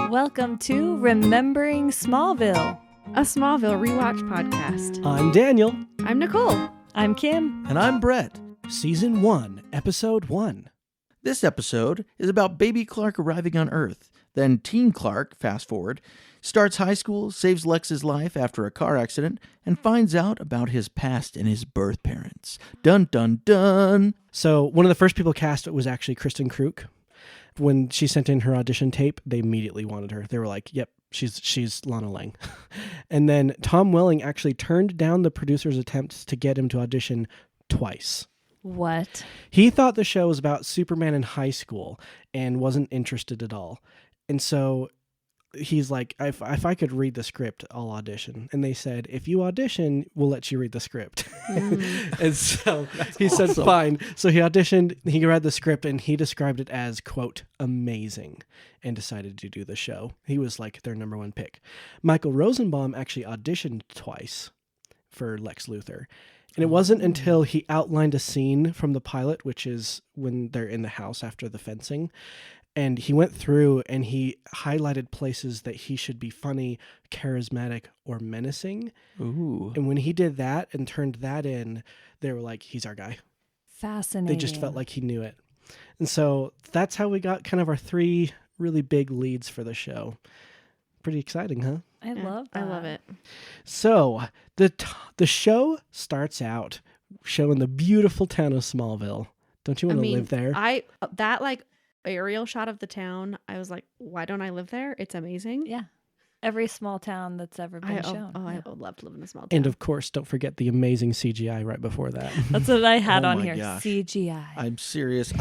Welcome to Remembering Smallville, a Smallville rewatch podcast. I'm Daniel. I'm Nicole. I'm Kim. And I'm Brett. Season 1, Episode 1. This episode is about baby Clark arriving on Earth. Then teen Clark, fast forward, starts high school, saves Lex's life after a car accident, and finds out about his past and his birth parents. Dun dun dun! So one of the first people cast was actually Kristen Kruk. When she sent in her audition tape, they immediately wanted her. They were like, yep, she's Lana Lang. And then Tom Welling actually turned down the producer's attempts to get him to audition twice. What? He thought the show was about Superman in high school and wasn't interested at all. And so he's like, if I could read the script, I'll audition. And they said, if you audition, we'll let you read the script. And so he said, fine. So he auditioned, he read the script, and he described it as, quote, amazing, and decided to do the show. He was like their number one pick. Michael Rosenbaum actually auditioned twice for Lex Luthor. And it wasn't until he outlined a scene from the pilot, which is when they're in the house after the fencing. And he went through and he highlighted places that he should be funny, charismatic, or menacing. Ooh. And when he did that and turned that in, they were like, he's our guy. Fascinating. They just felt like he knew it. And so that's how we got kind of our three really big leads for the show. Pretty exciting, huh? I love that. I love it. So the show starts out showing the beautiful town of Smallville. Don't you want to live there? That aerial shot of the town, I was like, why don't I live there? It's amazing. Yeah. Every small town that's ever been shown. I would love to live in a small town. And of course, don't forget the amazing CGI right before that. That's what I had Oh on my here. gosh. CGI. I'm serious.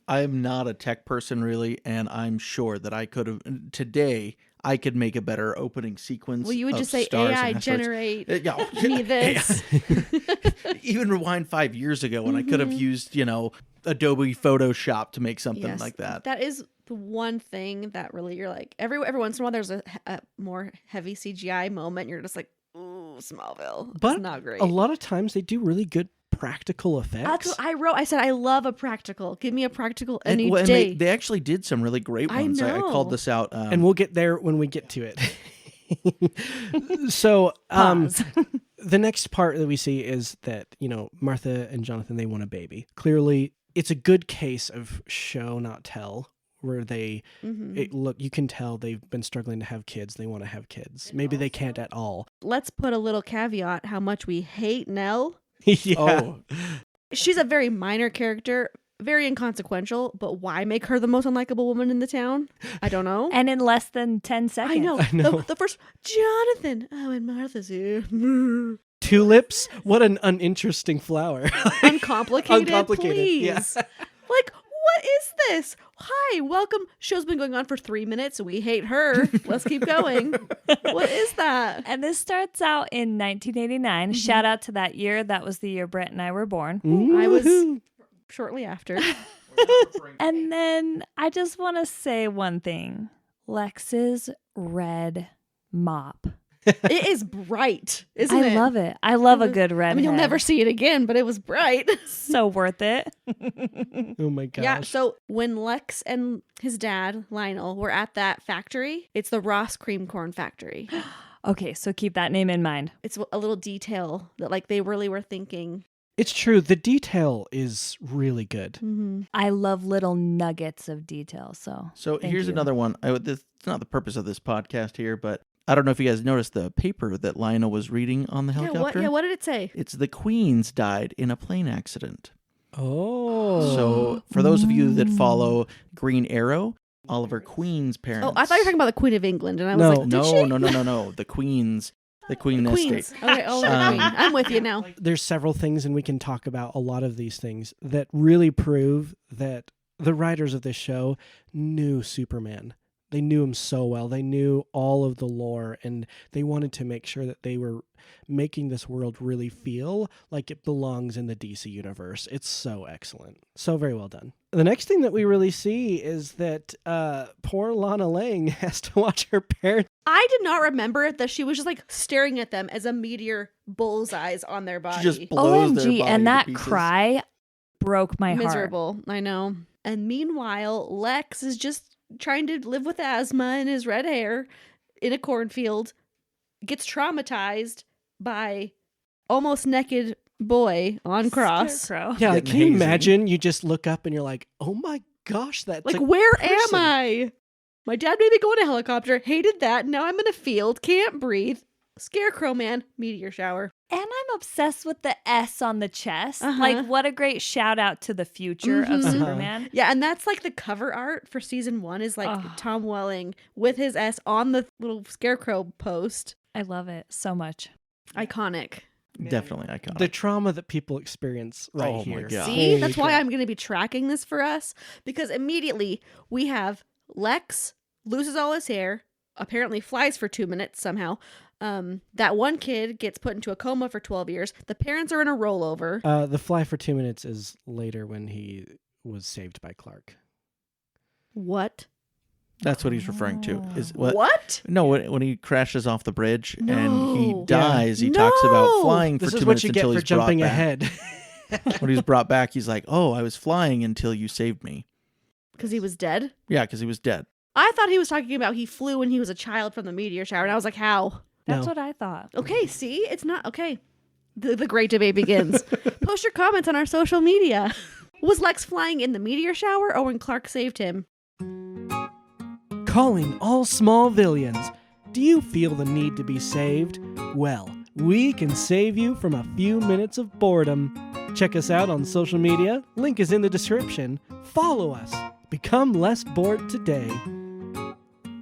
I'm not a tech person really, and I'm sure that I could have today. I could make a better opening sequence. Well, you would of just say stars AI and asteroids. generate Me me this. Even rewind 5 years ago when I could have used, Adobe Photoshop to make something Yes, like that. That is the one thing that really you're like, every once in a while there's a more heavy CGI moment. You're just like, ooh, Smallville. But it's not great. a lot of times they do really good practical effects. That's what I wrote. I said, I love a practical. Give me a practical any and day. they actually did some really great I ones. I know. called this out. And we'll get there when we get to it. So Pause. the next part that we see is that, Martha and Jonathan, they want a baby. Clearly, it's a good case of show, not tell, where you can tell they've been struggling to have kids. They want to have kids. Maybe they can't at all. Let's put a little caveat how much we hate Nell. Yeah. Oh, She's a very minor character, very inconsequential, but why make her the most unlikable woman in the town? I don't know. And in less than 10 seconds. I know. I know. The first, Jonathan. Oh, and Martha's here. Tulips? What an uninteresting flower. Uncomplicated, Uncomplicated, please. yeah. Like, what is this? Hi, welcome. Show's been going on for 3 minutes. We hate her. Let's keep going. What is that? And this starts out in 1989. Shout out to that year. That was the year Brett and I were born. I was Woohoo. shortly after. And then I just want to say one thing. Lex's red mop. It is bright, isn't it? I love it. I love a good red. I mean, you'll never see it again, but it was bright. So worth it. Oh my gosh. Yeah, so when Lex and his dad, Lionel, were at that factory, it's the Ross Cream Corn Factory. Okay, so keep that name in mind. It's a little detail that they really were thinking. It's true. The detail is really good. Mm-hmm. I love little nuggets of detail. So thank here's you. another one. It's not the purpose of this podcast here, but I don't know if you guys noticed the paper that Lionel was reading on the helicopter. What did it say? It's the Queens died in a plane accident. Oh. So for those of you that follow Green Arrow, Oliver Queen's parents. Oh, I thought you were talking about the Queen of England, and I was No. like, did she? No. The Queens. The Queen Queens. estate. Okay, Oliver Queen. I'm with you now. There's several things, and we can talk about a lot of these things that really prove that the writers of this show knew Superman. They knew him so well. They knew all of the lore, and they wanted to make sure that they were making this world really feel like it belongs in the DC universe. It's so excellent. So very well done. The next thing that we really see is that poor Lana Lang has to watch her parents. I did not remember that she was just staring at them as a meteor bullseyes on their body. She just blows their OMG, body and to that pieces. cry broke my heart. Miserable. I know. And meanwhile, Lex is just trying to live with asthma and his red hair in a cornfield, gets traumatized by almost naked boy on cross. Scarecrow. Yeah, like, Getting can you hazy. imagine you just look up and you're like, oh my gosh, that's Like, a where person. am I? My dad made me go in a helicopter, hated that, now I'm in a field, can't breathe. Scarecrow man, meteor shower. And I'm obsessed with the S on the chest. Uh-huh. Like, what a great shout out to the future of Mhm. Superman. Yeah, and that's like the cover art for season 1 is like Oh. Tom Welling with his S on the little scarecrow post. I love it so much. Iconic. Definitely iconic. The trauma that people experience right Oh my here. God. See, Holy that's why crap. I'm going to be tracking this for us because immediately we have Lex loses all his hair, apparently flies for 2 minutes somehow. That one kid gets put into a coma for 12 years. The parents are in a rollover. The fly for 2 minutes is later when he was saved by Clark. What? That's what he's referring to. Is What? what? No, when he crashes off the bridge and he No. dies, he No. talks about flying This for is 2 what minutes you get until for he's jumping brought back. ahead. When he's brought back, he's like, "Oh, I was flying until you saved me." Because he was dead? Yeah, because he was dead. I thought he was talking about he flew when he was a child from the meteor shower. And I was like, how? That's No. what I thought. Okay, see? It's not. Okay. The great debate begins. Post your comments on our social media. Was Lex flying in the meteor shower or when Clark saved him? Calling all Smallvillians. Do you feel the need to be saved? Well, we can save you from a few minutes of boredom. Check us out on social media. Link is in the description. Follow us. Become less bored today.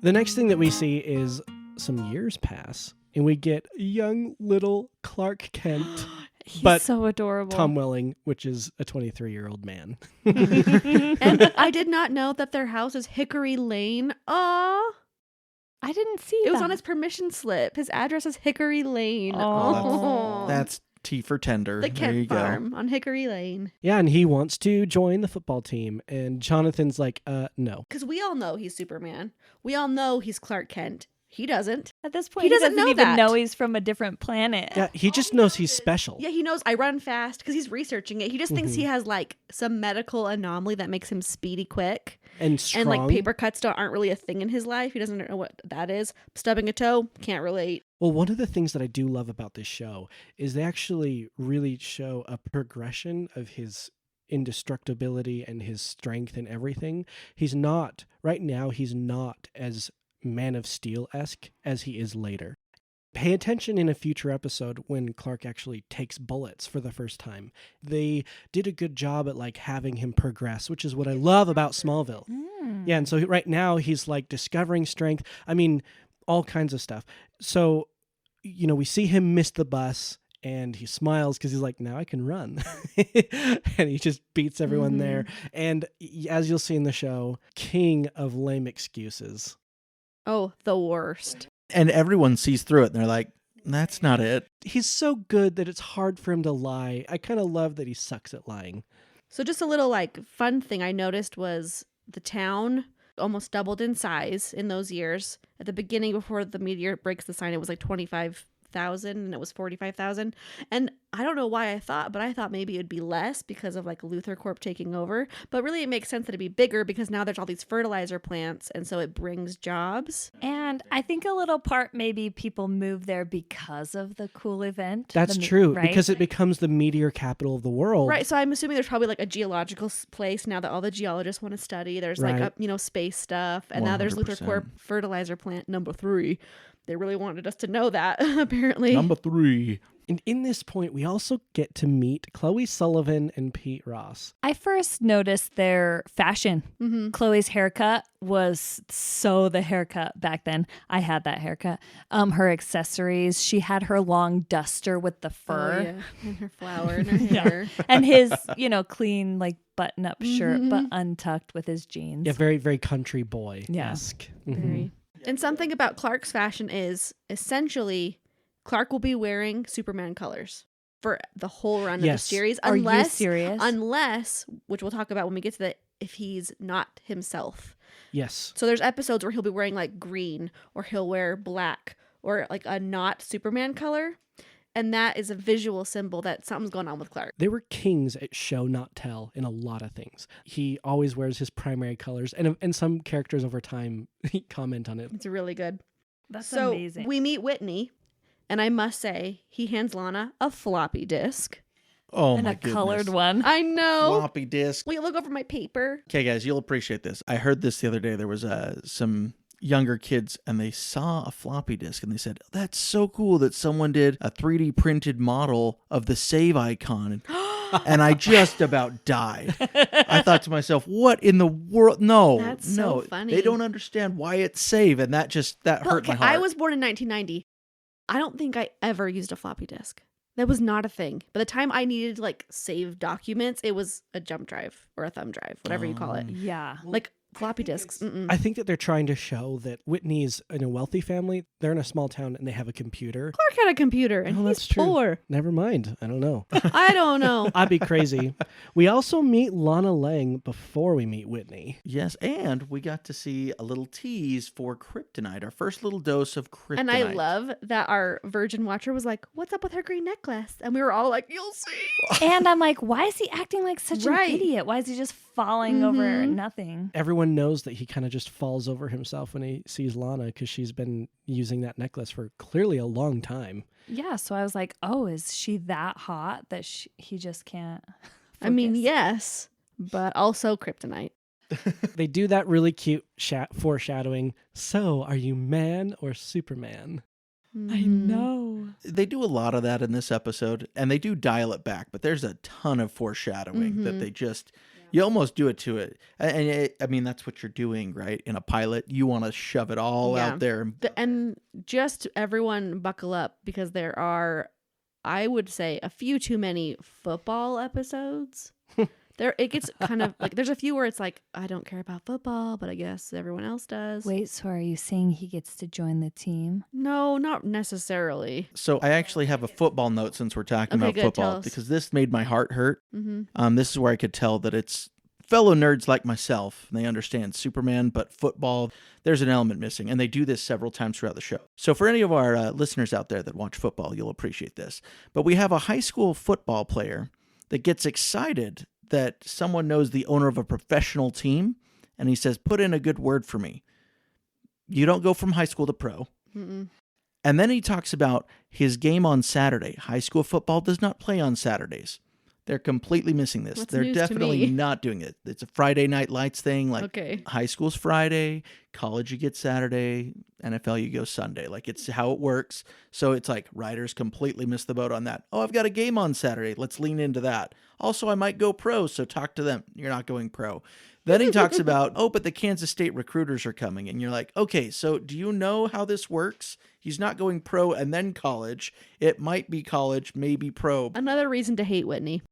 The next thing that we see is some years pass, and we get young little Clark Kent, He's But so adorable. Tom Welling, which is a 23-year-old man. And I did not know that their house is Hickory Lane. Aw. I didn't see It was that. on his permission slip. His address is Hickory Lane. Oh. That's T for tender. the There you Kent go. farm on Hickory Lane. Yeah, and he wants to join the football team, and Jonathan's like, no. Because we all know he's Superman. We all know he's Clark Kent. He doesn't. At this point, He doesn't know even that. know he's from a different planet. Yeah, he just knows he's special. Yeah, he knows I run fast because he's researching it. He just thinks Mhm. he has like some medical anomaly that makes him speedy quick. And strong. And like paper cuts aren't really a thing in his life. He doesn't know what that is. Stubbing a toe, can't relate. Well, one of the things that I do love about this show is they actually really show a progression of his indestructibility and his strength and everything. Right now, he's not as Man of Steel-esque as he is later. Pay attention in a future episode when Clark actually takes bullets for the first time. They did a good job at like having him progress, which is what I love about Smallville. Mm. Yeah, and so right now he's like discovering strength. I mean, all kinds of stuff. So, we see him miss the bus and he smiles because he's like, now I can run. And he just beats everyone there. And as you'll see in the show, king of lame excuses. Oh, the worst. And everyone sees through it and they're like, that's not it. He's so good that it's hard for him to lie. I kind of love that he sucks at lying. So just a little like fun thing I noticed was the town almost doubled in size in those years. At the beginning, before the meteor breaks the sign, it was like 25,000 and it was 45,000. And I don't know why I thought maybe it'd be less because of like Luthor Corp taking over. But really it makes sense that it'd be bigger because now there's all these fertilizer plants and so it brings jobs. And I think a little part maybe people move there because of the cool event. That's The me- true, right? because it becomes the meteor capital of the world. Right. So I'm assuming there's probably like a geological place now that all the geologists want to study. There's like, Right. Space stuff. And now there's Luthor 100%. Corp fertilizer plant number 3. They really wanted us to know that, apparently. Number 3. And in this point, we also get to meet Chloe Sullivan and Pete Ross. I first noticed their fashion. Mm-hmm. Chloe's haircut was so the haircut back then. I had that haircut. Her accessories. She had her long duster with the fur. Oh, yeah. And her flower and her Yeah. hair. And his, clean, like button-up shirt, but Mhm. untucked with his jeans. Yeah, very, very country boy-esque. Mhm. Very. And something about Clark's fashion is essentially Clark will be wearing Superman colors for the whole run Yes. of the series. Are you serious? Unless, which we'll talk about when we get to the, if he's not himself. Yes. So there's episodes where he'll be wearing like green or he'll wear black or like a not Superman color. And that is a visual symbol that something's going on with Clark. They were kings at show not tell in a lot of things. He always wears his primary colors, and some characters over time comment on it. It's really good. That's So amazing. we meet Whitney, and I must say, he hands Lana a floppy disk. Oh and my a goodness. colored one. I know. Floppy disk. Will you look over my paper? Okay, guys, you'll appreciate this. I heard this the other day. There was some younger kids, and they saw a floppy disk, and they said, "That's so cool that someone did a 3D printed model of the save icon." And I just about died. I thought to myself, "What in the world? No, That's so no, funny. They don't understand why it's save," and that hurt my heart. I was born in 1990. I don't think I ever used a floppy disk. That was not a thing. By the time I needed to like save documents, it was a jump drive or a thumb drive, whatever you call it. Yeah. Like floppy disks. Mm-mm. I think that they're trying to show that Whitney's in a wealthy family. They're in a small town and they have a computer. Clark had a computer and Oh, he's that's true. poor. Never mind. I don't know. I don't know. I'd be crazy. We also meet Lana Lang before we meet Whitney. Yes, and we got to see a little tease for kryptonite, our first little dose of kryptonite. And I love that our virgin watcher was like, "What's up with her green necklace?" And we were all like, "You'll see." And I'm like, why is he acting like such Right. an idiot? Why is he just falling over nothing? Everyone knows that he kind of just falls over himself when he sees Lana because she's been using that necklace for clearly a long time. Yeah. So I was like, oh, is she that hot that he just can't? I mean, focus? yes, but also kryptonite. They do that really cute foreshadowing. So, are you man or Superman? I Mhm. know. They do a lot of that in this episode, and they do dial it back, but there's a ton of foreshadowing that they just, you almost do it to it. I mean, that's what you're doing, right? In a pilot, you want to shove it all Yeah. out there. And just everyone buckle up because there are, I would say, a few too many football episodes. It gets kind of like, there's a few where it's like, I don't care about football, but I guess everyone else does. Wait, so are you saying he gets to join the team? No, not necessarily. So I actually have a football note since we're talking Okay, about good. Tell football, us. because this made my heart hurt. Mm-hmm. This is where I could tell that it's fellow nerds like myself. They understand Superman, but football, there's an element missing. And they do this several times throughout the show. So for any of our listeners out there that watch football, you'll appreciate this. But we have a high school football player that gets excited that someone knows the owner of a professional team. And he says, "Put in a good word for me." You don't go from high school to pro. Mm-mm. And then he talks about his game on Saturday. High school football does not play on Saturdays. They're completely missing this. That's They're news to definitely me. not doing it. It's a Friday Night Lights thing. Like Okay. high school's Friday, college you get Saturday, NFL you go Sunday. Like it's how it works. So it's like writers completely miss the boat on that. Oh, I've got a game on Saturday. Let's lean into that. Also, I might go pro, so talk to them. You're not going pro. Then he talks about, oh, but the Kansas State recruiters are coming. And you're like, okay, so do you know how this works? He's not going pro and then college. It might be college, maybe pro. Another reason to hate Whitney.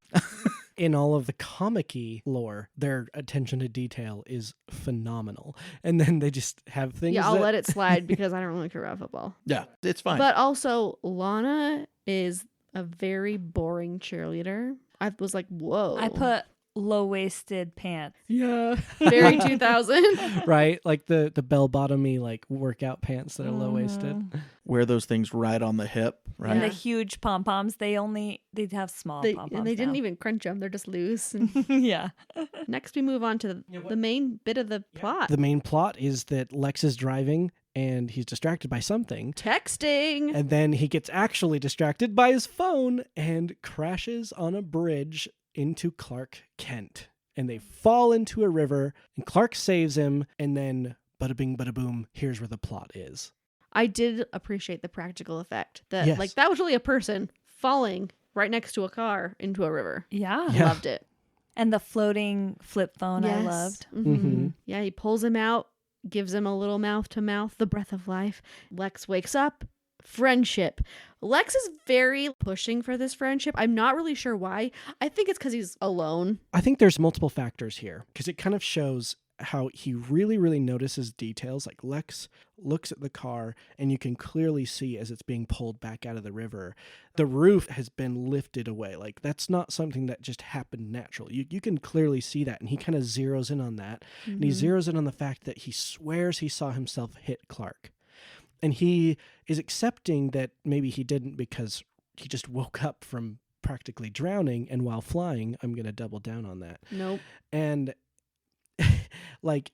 In all of the comic-y lore, their attention to detail is phenomenal. And then they just have things Yeah, I'll that... let it slide because I don't really care about football. Yeah, it's fine. But also, Lana is a very boring cheerleader. I was like, whoa. I put low-waisted pants. Yeah. very 2000. Right? Like the bell-bottomy like workout pants that are low-waisted. Wear those things right on the hip, right? And Yeah. the huge pom-poms, they'd have small pom-poms. And they didn't now. even crunch them. They're just loose. And Yeah. next, we move on to the main bit of the plot. The main plot is that Lex is driving and he's distracted by something. Texting. And then he gets actually distracted by his phone and crashes on a bridge into Clark Kent. And they fall into a river, and Clark saves him, and then bada bing, bada boom, here's where the plot is. I did appreciate the practical effect. That Yes. like that was really a person falling right next to a car into a river. Yeah. Yeah. Loved it. And the floating flip phone I Yes. loved. Mhm. Yeah, he pulls him out, gives him a little mouth to mouth, the breath of life. Lex wakes up. Friendship. Lex is very pushing for this friendship. I'm not really sure why. I think it's because he's alone. I think there's multiple factors here because it kind of shows how he really, really notices details. Like Lex looks at the car and you can clearly see as it's being pulled back out of the river, the roof has been lifted away. Like that's not something that just happened naturally. You can clearly see that. And he kind of zeroes in on that. And he zeroes in on the fact that he swears he saw himself hit Clark. And he is accepting that maybe he didn't because he just woke up from practically drowning, and while flying, I'm going to double down on that. Nope. And like,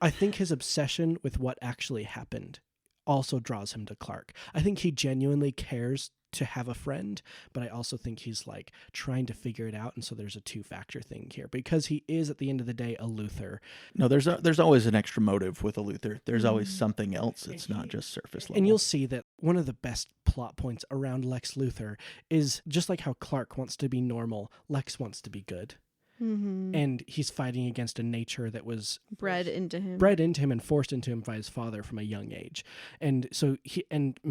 I think his obsession with what actually happened also draws him to Clark. I think he genuinely cares to have a friend, but I also think he's like trying to figure it out, and so there's a two-factor thing here because he is at the end of the day a Luthor. No, there's always an extra motive with a Luthor. There's always something else. It's not just surface level. And you'll see that one of the best plot points around Lex Luthor is just like how Clark wants to be normal, Lex wants to be good. Mm-hmm. And he's fighting against a nature that was Bred into him and forced into him by his father from a young age. And so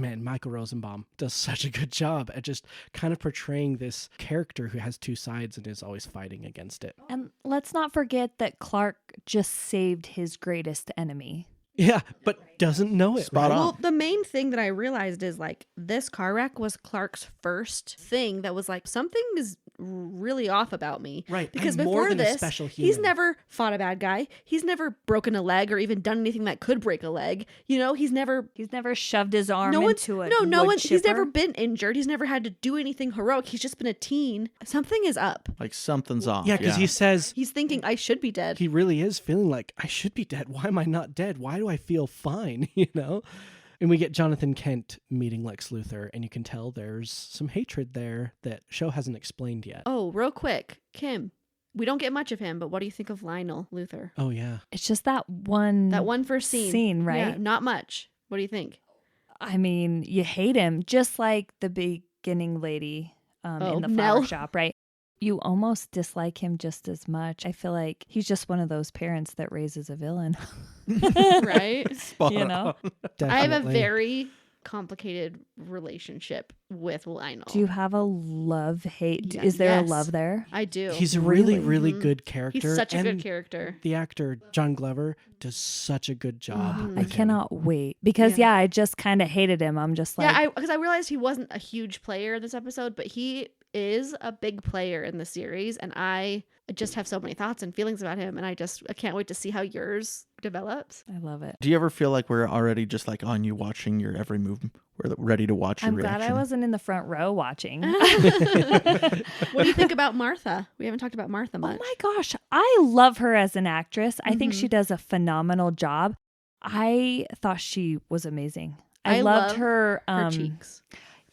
Michael Rosenbaum does such a good job at just kind of portraying this character who has two sides and is always fighting against it. And let's not forget that Clark just saved his greatest enemy. Yeah, but doesn't know it. Spot right? on. Well, the main thing that I realized is like this car wreck was Clark's first thing that was like something is really off about me. Right. Because I'm more before than a this, special he's human. never fought a bad guy. He's never broken a leg or even done anything that could break a leg. You know, he's never shoved his arm no one's, into a no wood one. He's chipper. never been injured. He's never had to do anything heroic. He's just been a teen. Something is up. Like something's off. Yeah, because he says He's thinking I should be dead. he really is feeling like, I should be dead. Why am I not dead? Why do I feel fine? You know? And we get Jonathan Kent meeting Lex Luthor, and you can tell there's some hatred there that show hasn't explained yet. Oh, real quick, Kim. We don't get much of him, but what do you think of Lionel Luthor? Oh, yeah. It's just that one first scene. scene, right? Yeah, not much. What do you think? I mean, you hate him just like the beginning lady in the flower Nell. shop, right? You almost dislike him just as much. I feel like he's just one of those parents that raises a villain. Right? Spot You know? on. I have a Definitely. very complicated relationship with Lionel. Do you have a love-hate? Yeah, Is there yes. a love there? I do. He's a really, Really? really Mhm. good character. He's such a and good character. The actor, John Glover, does such a good job. Mhm. I with him. cannot wait because Yeah. I just kind of hated him. I'm just like, Yeah, because I realized he wasn't a huge player in this episode, but he is a big player in the series, and I just have so many thoughts and feelings about him, and I can't wait to see how yours develops. I love it. Do you ever feel like we're already just like on you watching your every move? We're ready to watch your I'm reaction. glad I wasn't in the front row watching. What do you think about Martha? We haven't talked about Martha Oh much. my gosh, I love her as an actress. I think Mhm. she does a phenomenal job. I thought she was amazing. I love loved her. Her cheeks.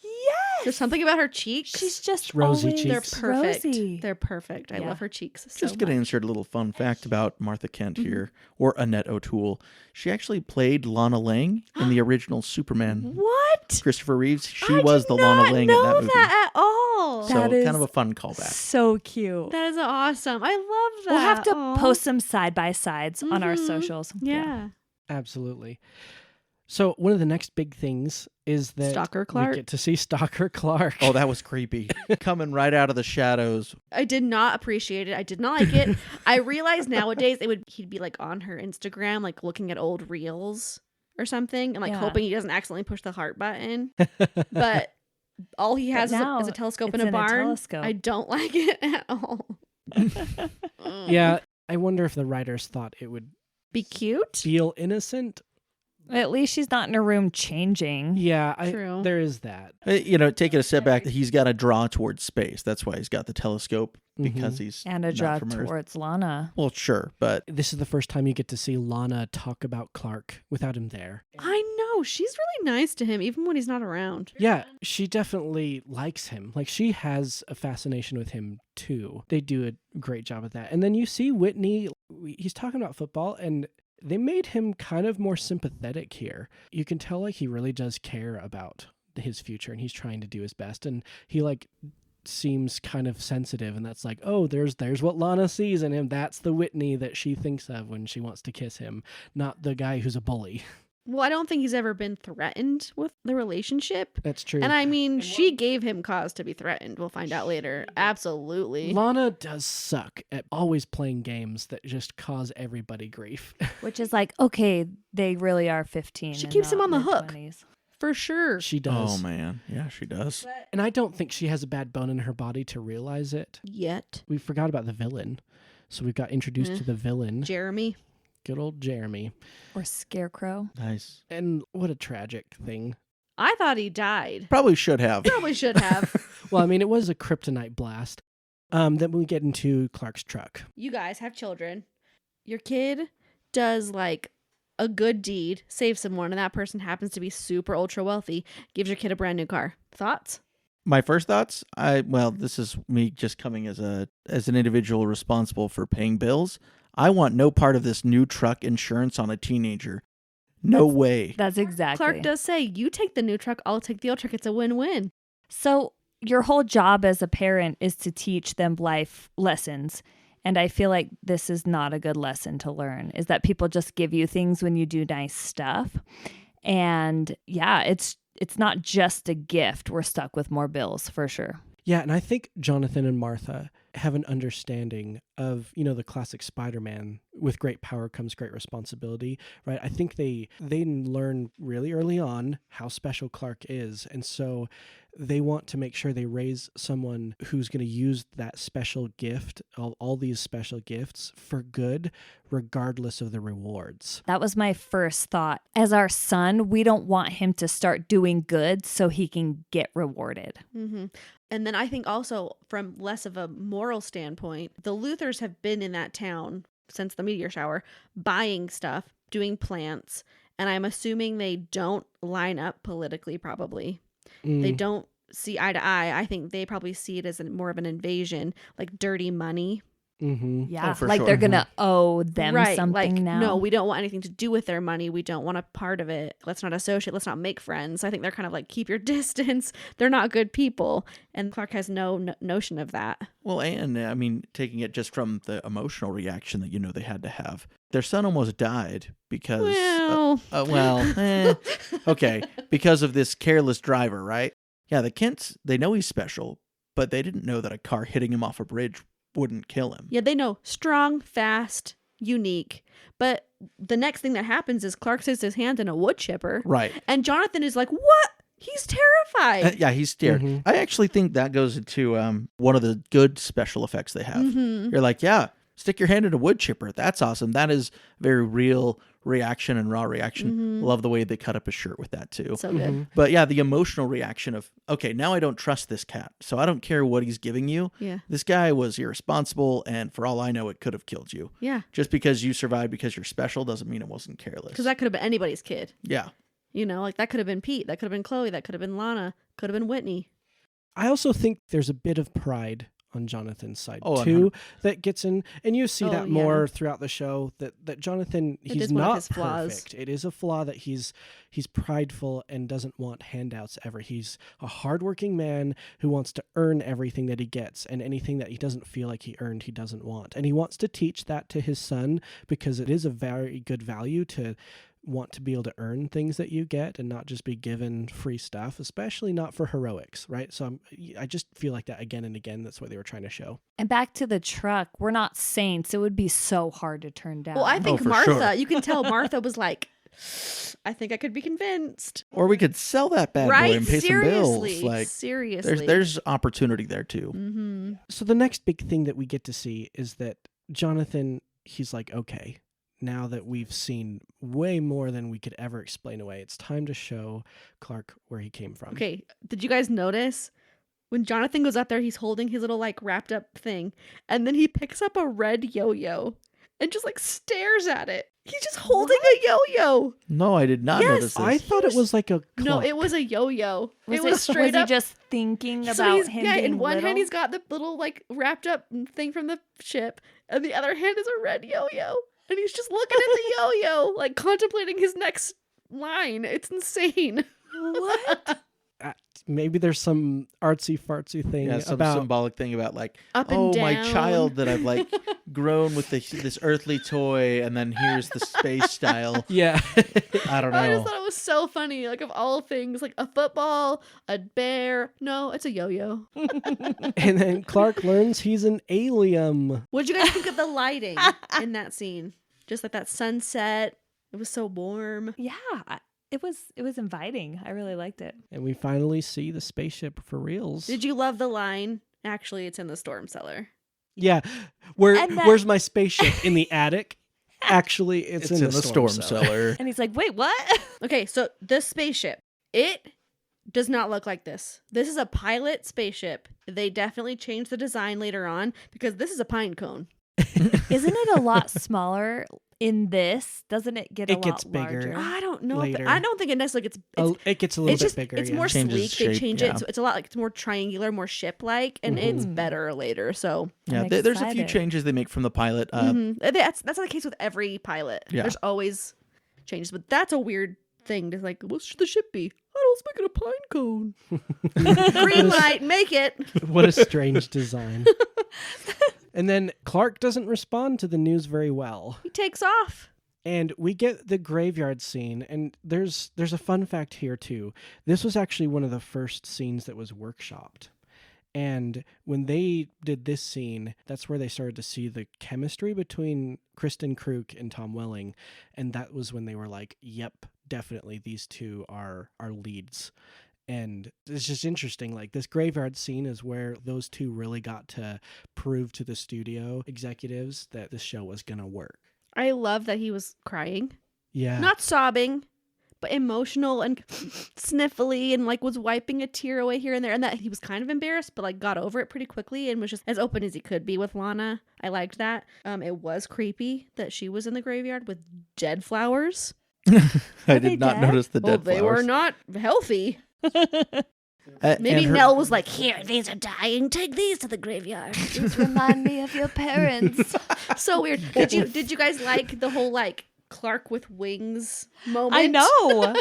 Yes, There's something about her cheeks. she's just Rosy always They're cheeks. perfect. rosy. They're perfect. I Yeah. love her cheeks. Just so going to much. insert a little fun fact about Martha Kent Mm-hmm. here, or Annette O'Toole. She actually played Lana Lang in the original Superman. What? Christopher Reeves. She I was did the Lana not Lang know in that movie. That at all. So That is kind of a fun callback. So cute. That is awesome. I love that. We'll have to Aw. post some side by sides on our Mhm. socials. Yeah. Absolutely. So one of the next big things is that Stalker we Clark. get to see Stalker Clark. Oh, that was creepy. Coming right out of the shadows. I did not appreciate it. I did not like it. I realize nowadays he'd be like on her Instagram, like looking at old reels or something, and like Yeah. hoping he doesn't accidentally push the heart button. But all he has is now a telescope it's in a in a barn. telescope. I don't like it at all. Yeah, I wonder if the writers thought it would Be cute. feel innocent. At least she's not in a room changing. Yeah, True. there is that. Take it a step back. He's got to draw towards space. That's why he's got the telescope, because he's And a not draw from Earth. towards Lana. Well, sure, but This is the first time you get to see Lana talk about Clark without him there. I know. She's really nice to him, even when he's not around. Yeah, she definitely likes him. Like, she has a fascination with him, too. They do a great job of that. And then you see Whitney, he's talking about football, and they made him kind of more sympathetic here. You can tell, like, he really does care about his future, and he's trying to do his best. And he, like, seems kind of sensitive, and that's like, oh, there's what Lana sees in him. That's the Whitney that she thinks of when she wants to kiss him, not the guy who's a bully. Well, I don't think he's ever been threatened with the relationship. That's true. And I mean, she gave him cause to be threatened. We'll find out later. Absolutely. Lana does suck at always playing games that just cause everybody grief. Which is like, okay, they really are 15. She and keeps him not on the hook. mid-20s. For sure. She does. oh man, yeah, she does. And I don't think she has a bad bone in her body to realize it. Yet. We forgot about the villain. So we got introduced to the villain, Jeremy. good old Jeremy. Or Scarecrow. Nice. And what a tragic thing. I thought he died. Probably should have. Probably should have. Well, I mean, it was a kryptonite blast. Then we get into Clark's truck. You guys have children. Your kid does like a good deed, saves someone, and that person happens to be super ultra wealthy, gives your kid a brand new car. Thoughts? My first thoughts, this is me just coming as an individual responsible for paying bills. I want no part of this new truck insurance on a teenager. No way. That's exactly. Clark does say, you take the new truck, I'll take the old truck. It's a win-win. So your whole job as a parent is to teach them life lessons. And I feel like this is not a good lesson to learn, is that people just give you things when you do nice stuff. And yeah, it's not just a gift. We're stuck with more bills for sure. Yeah, and I think Jonathan and Martha have an understanding of, the classic Spider-Man, with great power comes great responsibility, right? I think they learn really early on how special Clark is. And so they want to make sure they raise someone who's going to use that special gift, all these special gifts for good, regardless of the rewards. That was my first thought. As our son, we don't want him to start doing good so he can get rewarded. Mm-hmm. And then I think also from less of a moral standpoint, the Luthers have been in that town since the meteor shower, buying stuff, doing plants, and I'm assuming they don't line up politically probably. They don't see eye to eye. I think they probably see it as more of an invasion, like dirty money. Mm-hmm. Yeah, for like sure. they're going to owe them something like, now. No, we don't want anything to do with their money. We don't want a part of it. Let's not associate. Let's not make friends. I think they're kind of like, keep your distance. They're not good people. And Clark has no notion of that. Well, and I mean, taking it just from the emotional reaction that they had to have. Their son almost died because, okay, because of this careless driver, right? Yeah, the Kents, they know he's special, but they didn't know that a car hitting him off a bridge wouldn't kill him. Yeah, they know strong, fast, unique. But the next thing that happens is Clark sees his hand in a wood chipper. Right. And Jonathan is like, what? He's terrified. Yeah, he's scared. Mm-hmm. I actually think that goes into one of the good special effects they have. Mm-hmm. You're like, yeah, stick your hand in a wood chipper. That's awesome. That is very real reaction and raw reaction. Mm-hmm. Love the way they cut up his shirt with that too. So good. But yeah, the emotional reaction of, okay, now I don't trust this cat. So I don't care what he's giving you. Yeah. This guy was irresponsible, and for all I know, it could have killed you. Yeah. Just because you survived because you're special doesn't mean it wasn't careless. Because that could have been anybody's kid. Yeah. Like that could have been Pete. That could have been Chloe. That could have been Lana. Could have been Whitney. I also think there's a bit of pride on Jonathan's side Oh, too, that gets in, and you see Oh, that yeah. more throughout the show, that Jonathan, It he's is one of not his flaws. perfect. It is a flaw that he's prideful and doesn't want handouts ever. He's a hardworking man who wants to earn everything that he gets, and anything that he doesn't feel like he earned, he doesn't want. And he wants to teach that to his son, because it is a very good value to want to be able to earn things that you get and not just be given free stuff, especially not for heroics, right? So I just feel like that again and again. That's what they were trying to show. And back to the truck, we're not saints. It would be so hard to turn down. Well, I think for Martha, sure. you can tell Martha was like, I think I could be convinced. Or we could sell that bad boy Right? and pay Seriously. some bills. Like, Seriously. there's opportunity there too. Mm-hmm. So the next big thing that we get to see is that Jonathan, he's like, okay, now that we've seen way more than we could ever explain away, it's time to show Clark where he came from. Okay. Did you guys notice when Jonathan goes out there, he's holding his little like wrapped up thing, and then he picks up a red yo-yo and just like stares at it. He's just holding a yo-yo. No, I did not Yes. notice this. I thought it was like a clock. No, it was a yo-yo. was it was straight was up. he just thinking So about he's, him yeah, being in one little? hand he's got the little like wrapped up thing from the ship, and the other hand is a red yo-yo, and he's just looking at the yo-yo, like contemplating his next line. It's insane. What? Maybe there's some artsy fartsy thing Yeah, some about symbolic thing about like, Up and oh, my down. child that I've like grown with this earthly toy, and then here's the space style. yeah. I don't I just know. thought it was so funny. Like of all things, like a football, a bear. No, it's a yo-yo. And then Clark learns he's an alien. What'd you guys think of the lighting in that scene? Just like that sunset. It was so warm. Yeah, it was inviting. I really liked it. And we finally see the spaceship for reals. Did you love the line? Actually, it's in the storm cellar. Yeah. And that- Where's my spaceship? In the attic? Actually, it's in the storm cellar. And he's like, "Wait, what?" Okay, so the spaceship, it does not look like this. This is a pilot spaceship. They definitely changed the design later on because this is a pine cone. Isn't it a lot smaller in this? Doesn't it get a It lot gets bigger. larger? I don't know. Later. I don't think it necessarily gets. It gets a little It's bit just bigger. it's yeah. more Changes sleek. They shape, change yeah. it. So it's a lot like it's more triangular, more ship-like, and it's better later. So Yeah, I'm there's a few excited. changes they make from the pilot. that's the case with every pilot. Yeah. There's always changes, but that's a weird thing to like. What should the ship be? I don't make it a pine cone. Green light, make it. What a strange design. And then Clark doesn't respond to the news very well. He takes off. And we get the graveyard scene, and there's a fun fact here too. This was actually one of the first scenes that was workshopped. And when they did this scene, that's where they started to see the chemistry between Kristen Kruk and Tom Welling. And that was when they were like, yep, definitely these two are our leads. And it's just interesting. Like, this graveyard scene is where those two really got to prove to the studio executives that this show was going to work. I love that he was crying, Yeah. not sobbing, but emotional and sniffly, and like was wiping a tear away here and there, and that he was kind of embarrassed, but like got over it pretty quickly and was just as open as he could be with Lana. I liked that. It was creepy that she was in the graveyard with dead flowers. I they did not dead? notice the Well, dead they flowers. were not healthy. Maybe And her- Nell was like, "Here, these are dying. Take these to the graveyard." These remind me of your parents. So weird. Did you guys like the whole like Clark with wings moment? I know.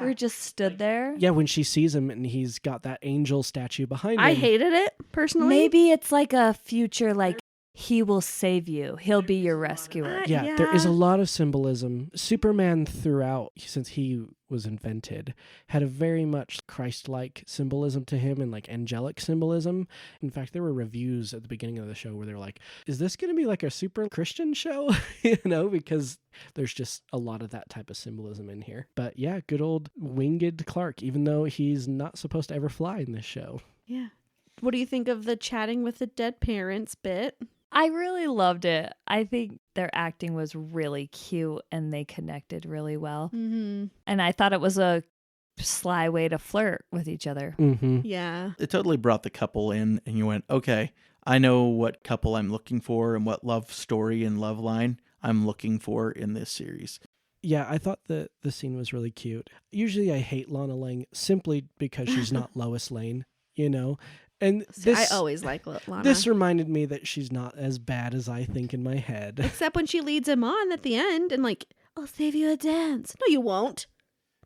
We just stood there. Yeah, when she sees him and he's got that angel statue behind him. I hated it personally. Maybe it's like a future, like he will save you. He'll be your rescuer. Yeah, there is a lot of symbolism. Superman throughout, since he was invented, had a very much Christ-like symbolism to him and like angelic symbolism. In fact, there were reviews at the beginning of the show where they were like, is this going to be like a super Christian show? Because there's just a lot of that type of symbolism in here. But yeah, good old winged Clark, even though he's not supposed to ever fly in this show. Yeah. What do you think of the chatting with the dead parents bit? I really loved it. I think their acting was really cute and they connected really well. Mm-hmm. And I thought it was a sly way to flirt with each other. Mm-hmm. Yeah. It totally brought the couple in, and you went, okay, I know what couple I'm looking for and what love story and love line I'm looking for in this series. Yeah, I thought the scene was really cute. Usually I hate Lana Lang simply because she's not Lois Lane, And I always like Lana. this reminded me that she's not as bad as I think in my head. Except when she leads him on at the end and like, I'll save you a dance. No, you won't.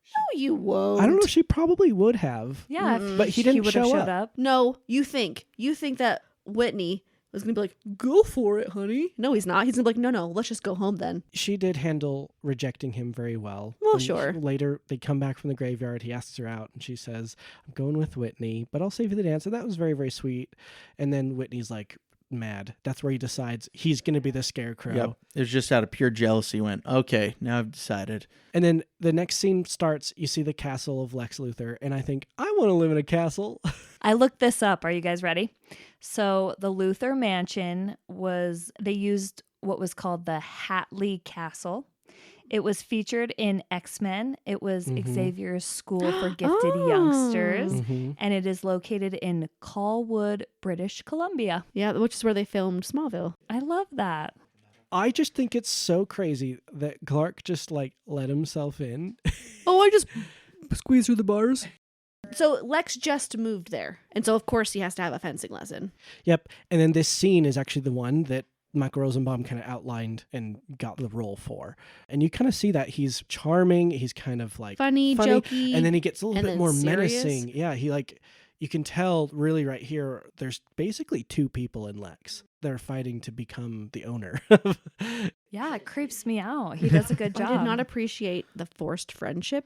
No, you won't. I don't know, she probably would have. Yeah, But he didn't would have show showed up. up. No, you think that Whitney was going to be like, go for it, honey. No, he's not. He's going to be like, no, let's just go home then. She did handle rejecting him very well. Well, When sure. Later, they come back from the graveyard. He asks her out, and she says, I'm going with Whitney, but I'll save you the dance. And that was very, very sweet. And then Whitney's like, mad. That's where he decides he's going to be the scarecrow. Yep. It was just out of pure jealousy. He went, okay, now I've decided. And then the next scene starts. You see the castle of Lex Luthor, and I think, I want to live in a castle. I looked this up. Are you guys ready? So the Luthor Mansion they used what was called the Hatley Castle. It was featured in X-Men. It was Xavier's School for Gifted Youngsters. Mm-hmm. And it is located in Colwood, British Columbia. Yeah, which is where they filmed Smallville. I love that. I just think it's so crazy that Clark just like let himself in. Oh, I just squeeze through the bars. So Lex just moved there. And so, of course, he has to have a fencing lesson. Yep. And then this scene is actually the one that Michael Rosenbaum kind of outlined and got the role for. And you kind of see that he's charming. He's kind of like Funny, jokey. And then he gets a little and bit then more serious. menacing. Yeah. He you can tell really right here, there's basically two people in Lex. They're fighting to become the owner. Yeah, it creeps me out. He does a good job. I did not appreciate the forced friendship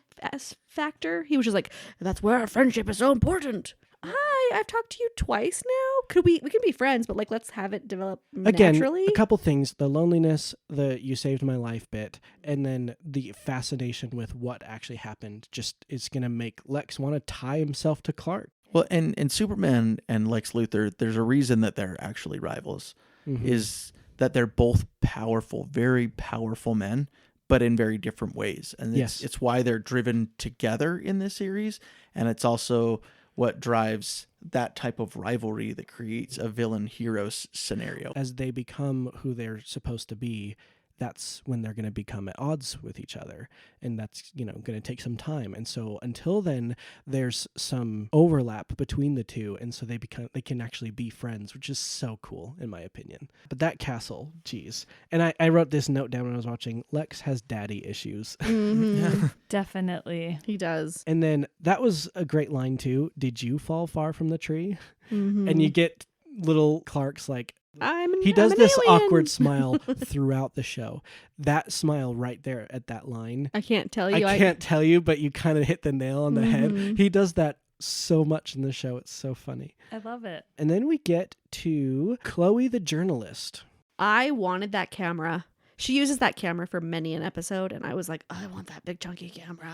factor. He was just like, that's where our friendship is so important. Hi, I've talked to you twice now. We can be friends, but like let's have it develop Again, naturally. a couple things. The loneliness, the you saved my life bit, and then the fascination with what actually happened just is going to make Lex want to tie himself to Clark. Well, and Superman and Lex Luthor, there's a reason that they're actually rivals, Mhm. is that they're both powerful, very powerful men, but in very different ways. And Yes. it's why they're driven together in this series. And it's also what drives that type of rivalry that creates a villain hero scenario. As they become who they're supposed to be, that's when they're going to become at odds with each other. And that's, going to take some time. And so until then, there's some overlap between the two. And so they can actually be friends, which is so cool, in my opinion. But that castle, geez. And I wrote this note down when I was watching. Lex has daddy issues. Mhm. Definitely. He does. And then that was a great line, too. Did you fall far from the tree? Mhm. And you get little Clark's like, he I'm does an this alien. awkward smile throughout the show. That smile right there at that line. I can't tell you. I can't tell you, but you kind of hit the nail on the head. Mhm. He does that so much in the show. It's so funny. I love it. And then we get to Chloe the journalist. I wanted that camera. She uses that camera for many an episode, and I was like, oh, I want that big chunky camera.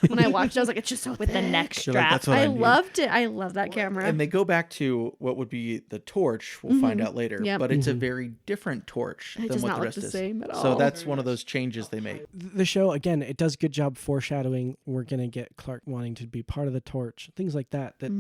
When I watched it, I was like, it's just so With the thick. neck You're like, strap. "That's what I I need." loved it. I love that camera. And they go back to what would be the torch. We'll find out later. Yep. But it's a Mhm. very different torch It than does what not the look rest the is. same at So all. that's one of those changes they make. The show, again, it does a good job foreshadowing. We're going to get Clark wanting to be part of the torch. Things like that. That,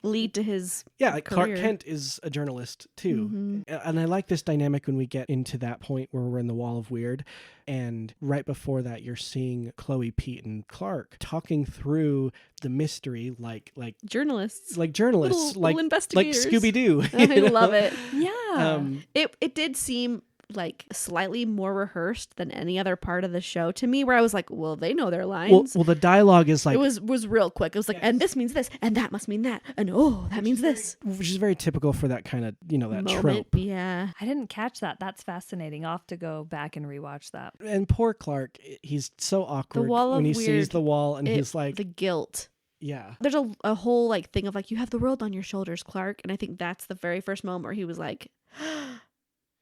Lead to his yeah, like Clark career. Kent is a journalist too. Mhm. And I like this dynamic when we get into that point where we're in the Wall of Weird. And right before that, you're seeing Chloe, Pete, and Clark talking through the mystery like journalists. journalists, Little investigators. Scooby-Doo. I love it. Yeah. It did seem like slightly more rehearsed than any other part of the show to me, where I was like, well, they know their lines. Well, the dialogue is like, it was real quick. It was like, and this means this, and that must mean that, and oh, that means this. which is very typical for that kind of, that Moment. trope. Yeah. I didn't catch that. That's fascinating. I'll have to go back and rewatch that. And poor Clark, he's so awkward Wall when of he sees Weird, the wall and he's like, the guilt. yeah. There's a whole like thing of like, you have the world on your shoulders, Clark. And I think that's the very first moment where he was like,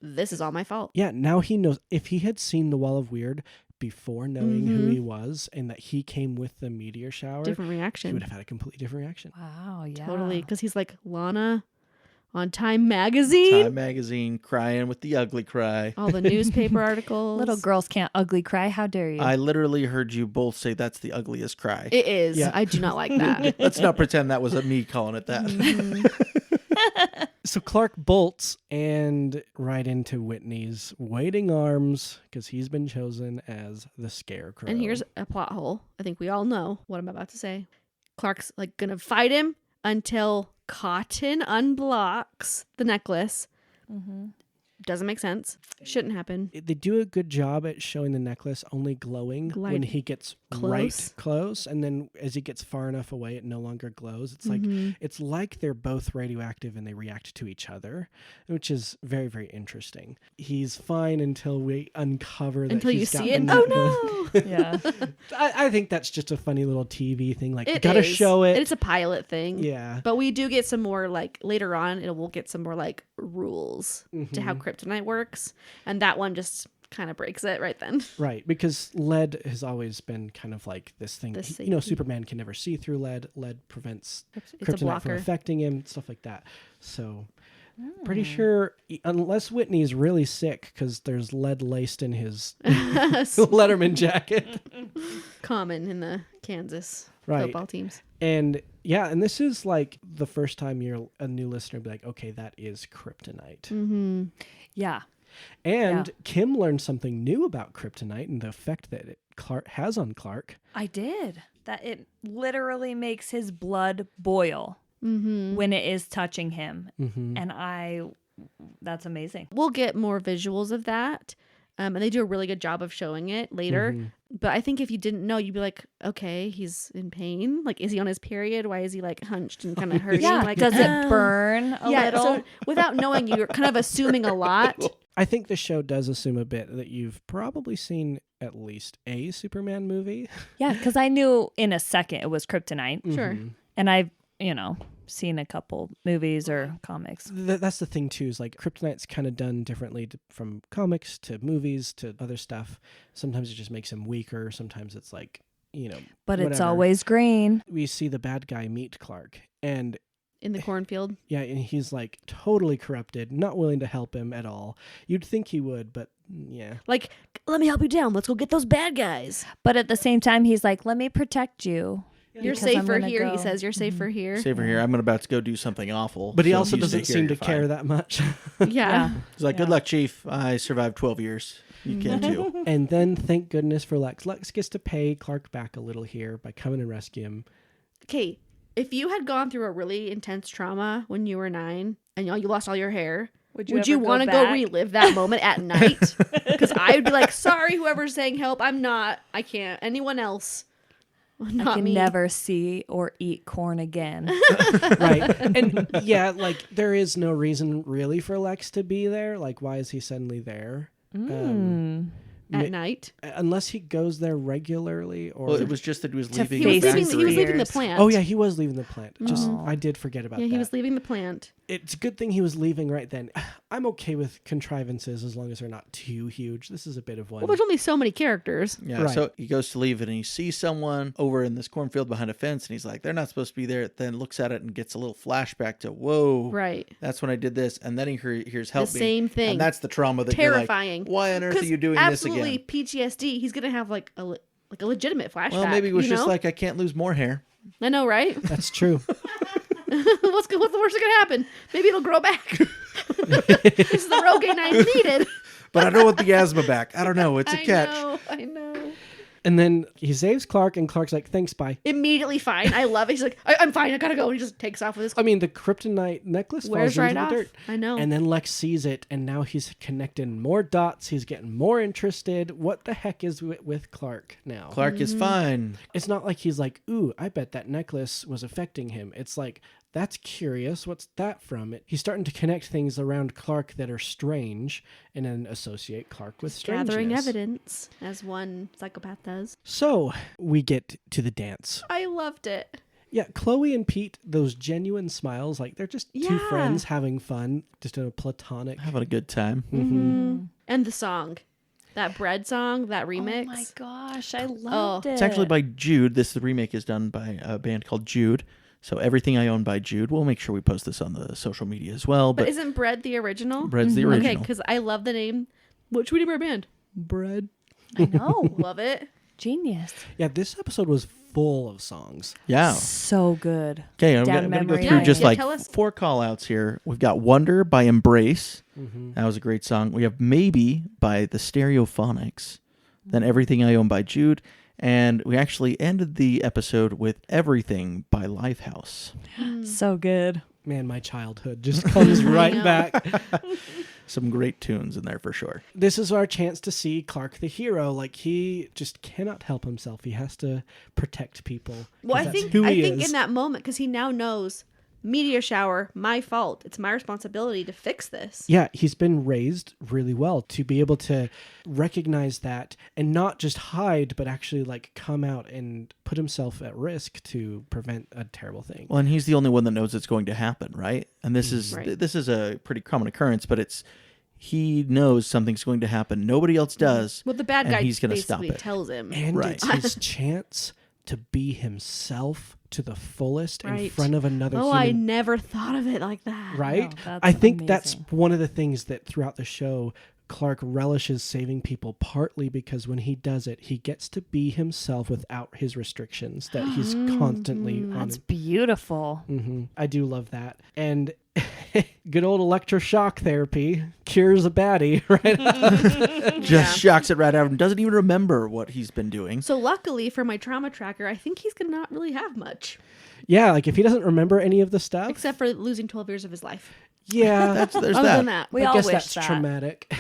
this is all my fault. Yeah, now he knows. If he had seen the Wall of Weird before knowing who Mhm. he was and that he came with the meteor shower, Different he would reaction. have had a completely different reaction. Wow. Yeah. Totally. Because he's like, Lana on Time Magazine. Time Magazine crying with the ugly cry. All the newspaper articles. Little girls can't ugly cry. How dare you? I literally heard you both say that's the ugliest cry. It is. Yeah. I do not like that. Let's not pretend that was me calling it that. Mhm. So Clark bolts and right into Whitney's waiting arms because he's been chosen as the Scarecrow. And here's a plot hole. I think we all know what I'm about to say. Clark's like gonna fight him until Cotton unblocks the necklace. Mm-hmm. Doesn't make sense. Shouldn't happen. They do a good job at showing the necklace only glowing when Glide- he gets close. right close, and then as he gets far enough away, it no longer glows. It's like they're both radioactive and they react to each other, which is very, very interesting. He's fine until we uncover that Until you he's got see the it. necklace. Oh no! Yeah. I think that's just a funny little TV thing. Like, It gotta is. show it. It's a pilot thing. Yeah. But we do get some more like later on. We'll get some more like rules to how Mhm. kryptonite works, and that one just kind of breaks it right then. Right, because lead has always been kind of like this thing. The Superman can never see through lead. Lead prevents It's a kryptonite from blocker. affecting him, stuff like that. So, pretty Hmm. sure, unless Whitney's really sick, because there's lead laced in his Letterman jacket. Common in the Kansas Right. football teams. And yeah, and this is like the first time you're a new listener, be like, okay, that is kryptonite. Mm-hmm. Yeah. And Kim learned something new about kryptonite and the effect that it has on Clark. I did. That it literally makes his blood boil Mm-hmm. when it is touching him. Mm-hmm. And that's amazing. We'll get more visuals of that. And they do a really good job of showing it later. Mhm. But I think if you didn't know, you'd be like, okay, he's in pain. Like, is he on his period? Why is he like hunched and kind of hurting? Yeah. Like, Does it burn a yeah. little? So without knowing, you're kind of assuming a lot. I think the show does assume a bit that you've probably seen at least a Superman movie. Yeah, because I knew in a second it was kryptonite. Sure. Mhm. And I've, seen a couple movies or comics. That's the thing too, is like kryptonite's kind of done differently from comics to movies to other stuff. Sometimes it just makes him weaker. Sometimes it's like, But it's whatever. always green. We see the bad guy meet Clark, and In the cornfield. yeah, and he's like totally corrupted, not willing to help him at all. You'd think he would, but yeah. Like, let me help you down. Let's go get those bad guys. But at the same time, he's like, let me protect you. You're because I'm safer gonna here, he go." says. You're safer here. Saver here. I'm about to go do something awful. But he so also you stay doesn't here, seem to you're care fine. that much. Yeah. He's like, good luck, Chief. I survived 12 years. You can too. And then, thank goodness for Lex. Lex gets to pay Clark back a little here by coming and rescue him. Okay, if you had gone through a really intense trauma when you were 9 and you lost all your hair, would you want to go relive that moment at night? Because I would be like, sorry, whoever's saying help, I'm not. I can't. Anyone else? Not I can me. never see or eat corn again. Right. And yeah, like there is no reason really for Lex to be there. Like, why is he suddenly there? At night. Unless he goes there regularly, or Well, it was just that he was To leaving He was the face leaving, he was factory. leaving the Years. plant. oh yeah, he was leaving the plant. Just Oh. I did forget about Yeah, that. he was leaving the plant. It's a good thing he was leaving right then. I'm okay with contrivances as long as they're not too huge. This is a bit of one. Well, there's only so many characters. Yeah, Right. so he goes to leave and he sees someone over in this cornfield behind a fence and he's like, they're not supposed to be there. Then looks at it and gets a little flashback to, whoa, Right. that's when I did this. And then he hears help The me. same thing. And that's the trauma that Terrifying. you're like, why on earth are 'Cause you doing this absolutely again? PTSD. He's gonna have like a legitimate flashback. Well, maybe it was you just know? like, I can't lose more hair. I know, right? That's true. what's the worst that could happen? Maybe it'll grow back. This is the Rogaine I needed. But I don't want the asthma back. I don't know. It's a catch. I know. And then he saves Clark, and Clark's like, "Thanks, bye." Immediately fine. I love it. He's like, I'm fine. I gotta go. And he just takes off with his I mean, the kryptonite necklace wears falls right into off. the dirt. I know. And then Lex sees it, and now he's connecting more dots. He's getting more interested. What the heck is with Clark now? Clark is fine. It's not like he's like, "Ooh, I bet that necklace was affecting him." It's like, that's curious. What's that from? He's starting to connect things around Clark that are strange, and then associate Clark with strangeness. gathering evidence, as one psychopath does. So we get to the dance. I loved it. Yeah, Chloe and Pete, those genuine smiles, like they're just two Yeah. friends having fun, just in a platonic. Having a good time. And the song, that bread song, that remix. Oh my gosh, I loved it. It's actually by Jude. The remake is done by a band called Jude. So Everything I Own by Jude. We'll make sure we post this on the social media as well. But But isn't Bread the original? Bread's the original. Okay, because I love the name. What should we name our band? Bread. I know. Love it. Genius. Yeah, this episode was full of songs. Yeah. So good. Okay, I'm Down going to go memory through lane. just Yeah, like tell us. 4 call outs here. We've got Wonder by Embrace. That was a great song. We have Maybe by the Stereophonics. Then Everything I Own by Jude. And we actually ended the episode with Everything by Lifehouse. So good. Man, my childhood just comes right know. back. Some great tunes in there for sure. This is our chance to see Clark the hero. Like, he just cannot help himself. He has to protect people. 'cause Well, I that's think who he in is. that moment, because he now knows meteor shower, my fault. It's my responsibility to fix this. Yeah, he's been raised really well to be able to recognize that and not just hide, but actually like come out and put himself at risk to prevent a terrible thing. Well, and he's the only one that knows it's going to happen, right? And this is Right. this is a pretty common occurrence, but he knows something's going to happen. Nobody else does. Well, the bad and guy he's gonna stop basically it. tells him. And Right. it's his chance to be himself to the fullest in Right. front of another Oh, I human. never thought of it like that. Right? No, that's I think that's amazing. one of the things that throughout the show, Clark relishes saving people, partly because when he does it, he gets to be himself without his restrictions that he's constantly on. That's beautiful. I do love that. And good old electroshock therapy cures a baddie, right? Just shocks it right out and doesn't even remember what he's been doing. So luckily for my trauma tracker, I think he's gonna not really have much, Yeah, like if he doesn't remember any of the stuff, except for losing 12 years of his life. yeah, There's Other that. than that, We I all guess wish that's that. traumatic.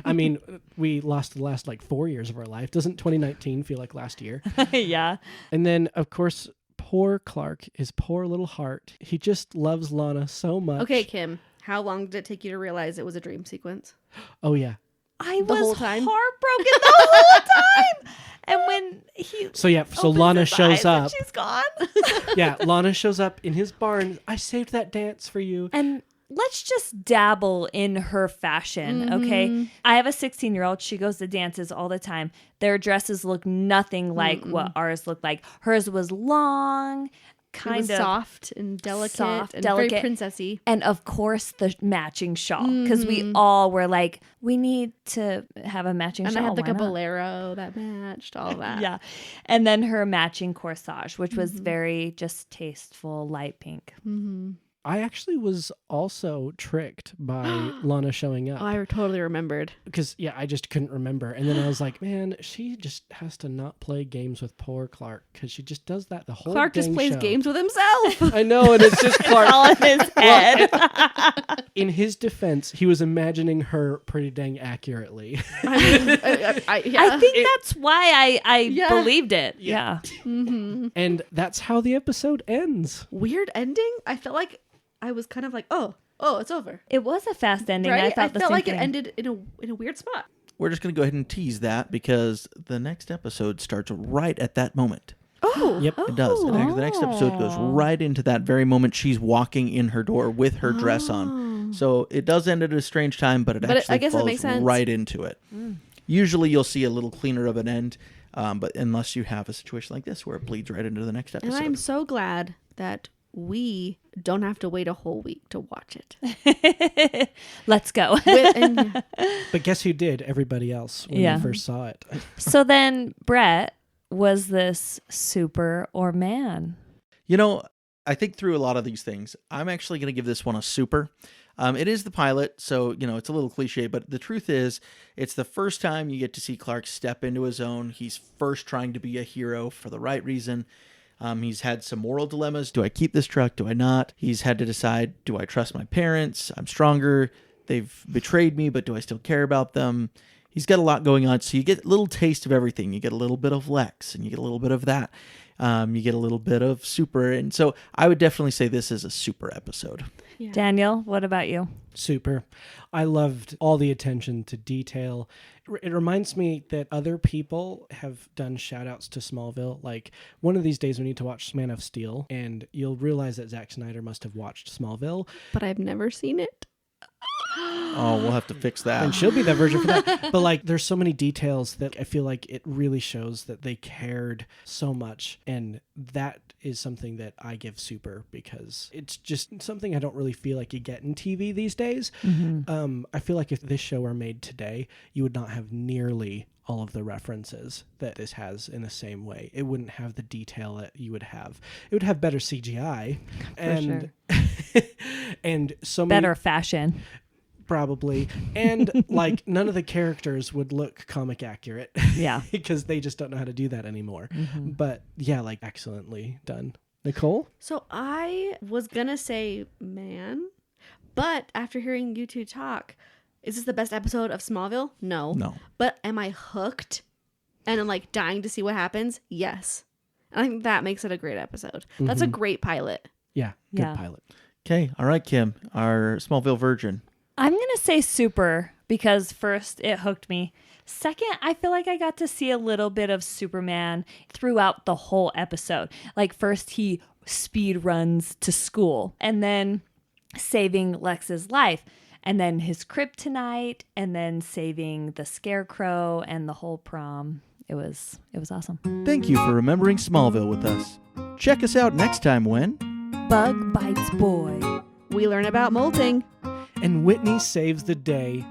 I mean, we lost the last like 4 years of our life. Doesn't 2019 feel like last year? Yeah. And then, of course, poor Clark, his poor little heart. He just loves Lana so much. Okay, Kim, how long did it take you to realize it was a dream sequence? Oh, yeah. I The was whole time? heartbroken the whole time. And when he So, yeah, so opens Lana his shows eyes and up. she's gone. Yeah, Lana shows up in his barn. I saved that dance for you. And let's just dabble in her fashion, okay? I have a 16-year-old. She goes to dances all the time. Their dresses look nothing like what ours look like. Hers was long. kind it was of soft and delicate soft, and delicate. very princessy. And of course, the matching shawl, because we all were like, we need to have a matching And shawl. I had like why a not? bolero that matched all that. Yeah. And then her matching corsage, which was very just tasteful, light pink. Mm-hmm. I actually was also tricked by Lana showing up. Oh, I totally remembered. Because, yeah, I just couldn't remember. And then I was like, man, she just has to not play games with poor Clark because she just does that the whole Clark just dang plays show. games with himself. I know, and it's just Clark. All in his head. In his defense, he was imagining her pretty dang accurately. I mean, yeah. I think that's why I Yeah. believed it. Yeah. Mm-hmm. And that's how the episode ends. Weird ending. I felt like I was kind of like, oh, it's over. It was a fast ending. Right? I thought the felt same like thing. it ended in a weird spot. We're just going to go ahead and tease that because the next episode starts right at that moment. Oh, Yep. It does. The next episode goes right into that very moment she's walking in her door with her dress on. So it does end at a strange time, but I actually guess it falls makes sense. right into it. Usually you'll see a little cleaner of an end, but unless you have a situation like this where it bleeds right into the next And episode. I'm so glad that we don't have to wait a whole week to watch it. Let's go. But guess who did? Everybody else when Yeah. they first saw it. So then, Brett, was this super or man? You know, I think through a lot of these things, I'm actually going to give this one a super. It is the pilot, so, it's a little cliche, but the truth is, it's the first time you get to see Clark step into his own. He's first trying to be a hero for the right reason. He's had some moral dilemmas. Do I keep this truck? Do I not? He's had to decide, do I trust my parents? I'm stronger. They've betrayed me, but do I still care about them? He's got a lot going on. So you get a little taste of everything. You get a little bit of Lex, and you get a little bit of that. You get a little bit of super. And so I would definitely say this is a super episode. Yeah. Daniel, what about you? Super. I loved all the attention to detail. It reminds me that other people have done shout outs to Smallville. Like, one of these days we need to watch Man of Steel, and you'll realize that Zack Snyder must have watched Smallville. But I've never seen it. Oh, we'll have to fix that. And she'll be that version for that. But like, there's so many details that I feel like it really shows that they cared so much. And that is something that I give super because it's just something I don't really feel like you get in TV these days. I feel like if this show were made today, you would not have nearly all of the references that this has in the same way. It wouldn't have the detail that you would have. It would have better CGI and and so many Better fashion. probably, and like none of the characters would look comic accurate. Yeah. Because they just don't know how to do that anymore. But yeah, like excellently done. Nicole? So I was gonna say man, but after hearing you two talk, is this the best episode of Smallville? No. But am I hooked? And I'm like dying to see what happens? Yes. And I think that makes it a great episode. That's a great pilot. Yeah, good Yeah. pilot. Okay. All right, Kim, our Smallville virgin. I'm going to say super because first, it hooked me. Second, I feel like I got to see a little bit of Superman throughout the whole episode. Like, first, he speed runs to school and then saving Lex's life. And then his kryptonite, and then saving the scarecrow and the whole prom. It was awesome. Thank you for remembering Smallville with us. Check us out next time when... Bug bites boy. We learn about molting. And Whitney saves the day